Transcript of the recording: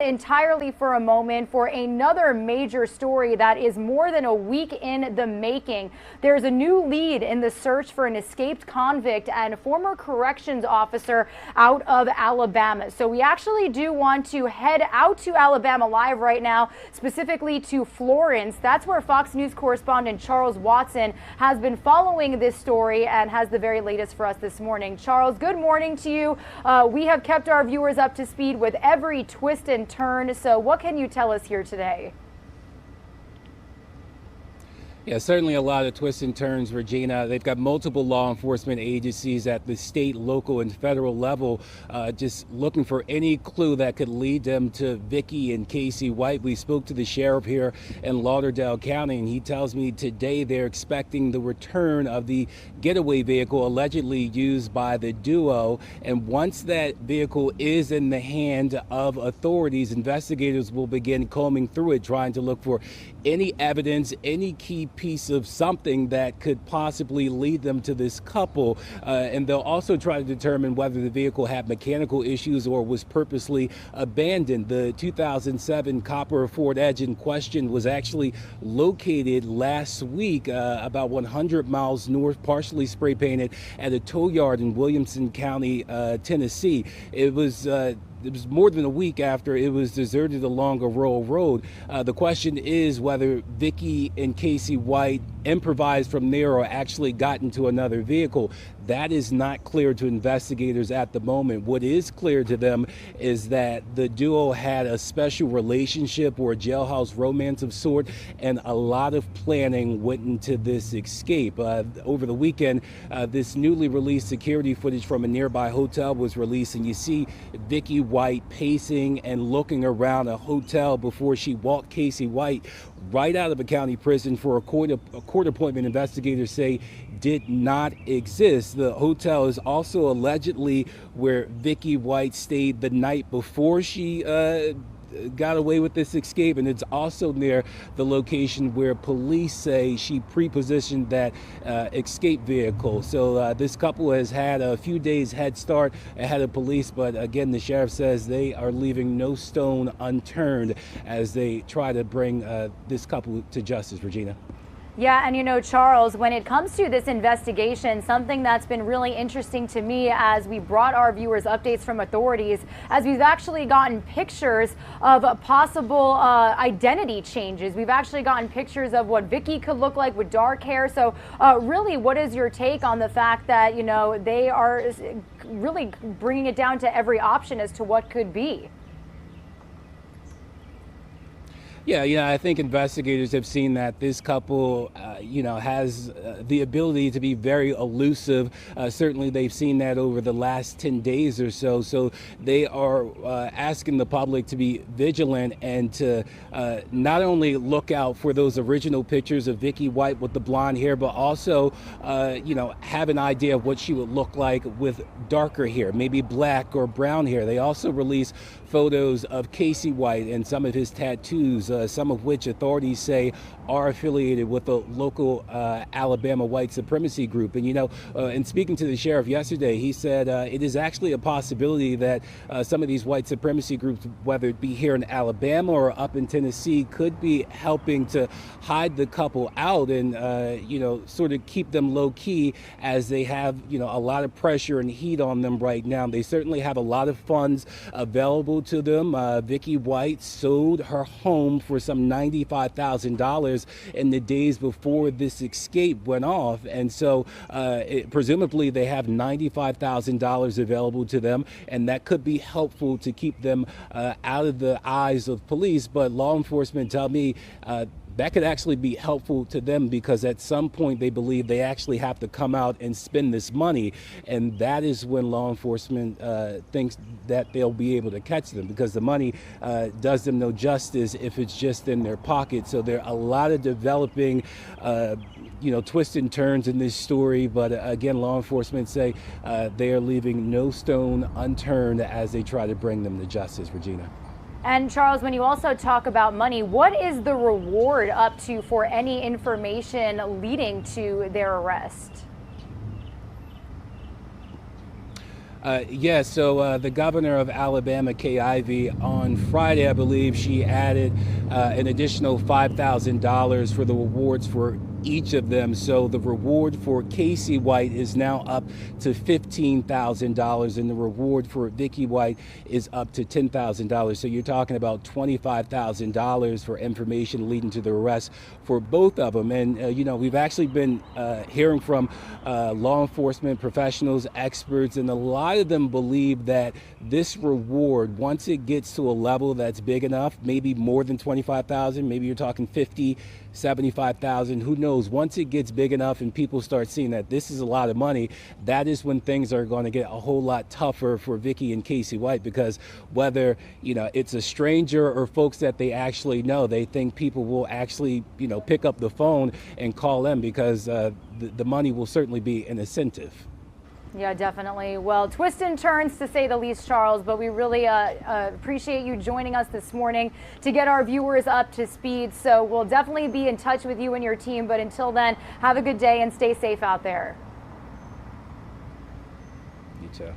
Entirely for a moment for another major story that is more than a week in the making. There's a new lead in the search for an escaped convict and former corrections officer out of Alabama. So we actually do want to head out to Alabama live right now, specifically to Florence. That's where Fox News correspondent Charles Watson has been following this story and has the very latest for us this morning. Charles, good morning to you. We have kept our viewers up to speed with every twist and turn. So what can you tell us here today? Yeah, certainly a lot of twists and turns, Regina. They've got multiple law enforcement agencies at the state, local, and federal level just looking for any clue that could lead them to Vicki and Casey White. We spoke to the sheriff here in Lauderdale County, and he tells me today they're expecting the return of the getaway vehicle allegedly used by the duo. And once that vehicle is in the hand of authorities, investigators will begin combing through it, trying to look for any evidence, any key piece of something that could possibly lead them to this couple. And they'll also try to determine whether the vehicle had mechanical issues or was purposely abandoned. The 2007 copper Ford Edge in question was actually located last week about 100 miles north, partially spray painted at a tow yard in Williamson County, Tennessee. It was more than a week after it was deserted along a rural road. The question is whether Vicki and Casey White improvised from there or actually got into another vehicle. That is not clear to investigators at the moment. What is clear to them is that the duo had a special relationship or a jailhouse romance of sort, and a lot of planning went into this escape. Over the weekend, this newly released security footage from a nearby hotel was released, and you see Vicki White pacing and looking around a hotel before she walked Casey White right out of a county prison for a court appointment investigators say did not exist. The hotel is also allegedly where Vicki White stayed the night before she got away with this escape, and it's also near the location where police say she pre-positioned that escape vehicle. So this couple has had a few days head start ahead of police, but again, the sheriff says they are leaving no stone unturned as they try to bring this couple to justice. Regina. Yeah, and you know, Charles, when it comes to this investigation, something that's been really interesting to me as we brought our viewers updates from authorities, as we've actually gotten pictures of possible identity changes. We've actually gotten pictures of what Vicki could look like with dark hair. So really, what is your take on the fact that, you know, they are really bringing it down to every option as to what could be? Yeah, I think investigators have seen that this couple, has the ability to be very elusive. Certainly, they've seen that over the last 10 days or so. So they are asking the public to be vigilant and to not only look out for those original pictures of Vicki White with the blonde hair, but also, have an idea of what she would look like with darker hair, maybe black or brown hair. They also released photos of Casey White and some of his tattoos, some of which authorities say are affiliated with a local Alabama white supremacy group. And, in speaking to the sheriff yesterday, he said it is actually a possibility that some of these white supremacy groups, whether it be here in Alabama or up in Tennessee, could be helping to hide the couple out and, sort of keep them low key as they have, a lot of pressure and heat on them right now. They certainly have a lot of funds available to them. Vicki White sold her home for some $95,000 in the days before this escape went off. And so presumably they have $95,000 available to them, and that could be helpful to keep them out of the eyes of police. But law enforcement tell me that could actually be helpful to them because at some point they believe they actually have to come out and spend this money. And that is when law enforcement thinks that they'll be able to catch them, because the money does them no justice if it's just in their pocket. So there are a lot of developing twists and turns in this story. But again, law enforcement say they are leaving no stone unturned as they try to bring them to justice. Regina. And Charles, when you also talk about money, what is the reward up to for any information leading to their arrest? Yeah, so the governor of Alabama, Kay Ivey, on Friday, I believe, she added an additional $5,000 for the rewards for each of them. So the reward for Casey White is now up to $15,000, and the reward for Vicki White is up to $10,000. So you're talking about $25,000 for information leading to the arrest for both of them. And you know, we've actually been hearing from law enforcement professionals, experts, and a lot of them believe that this reward, once it gets to a level that's big enough, maybe more than 25,000, maybe you're talking 50, 75,000, who knows? Once it gets big enough and people start seeing that this is a lot of money, that is when things are going to get a whole lot tougher for Vicki and Casey White, because whether, you know, it's a stranger or folks that they actually know, they think people will actually, you know, pick up the phone and call them, because the money will certainly be an incentive. Yeah, definitely. Well, twists and turns to say the least, Charles, but we really appreciate you joining us this morning to get our viewers up to speed. So we'll definitely be in touch with you and your team. But until then, have a good day and stay safe out there. You too.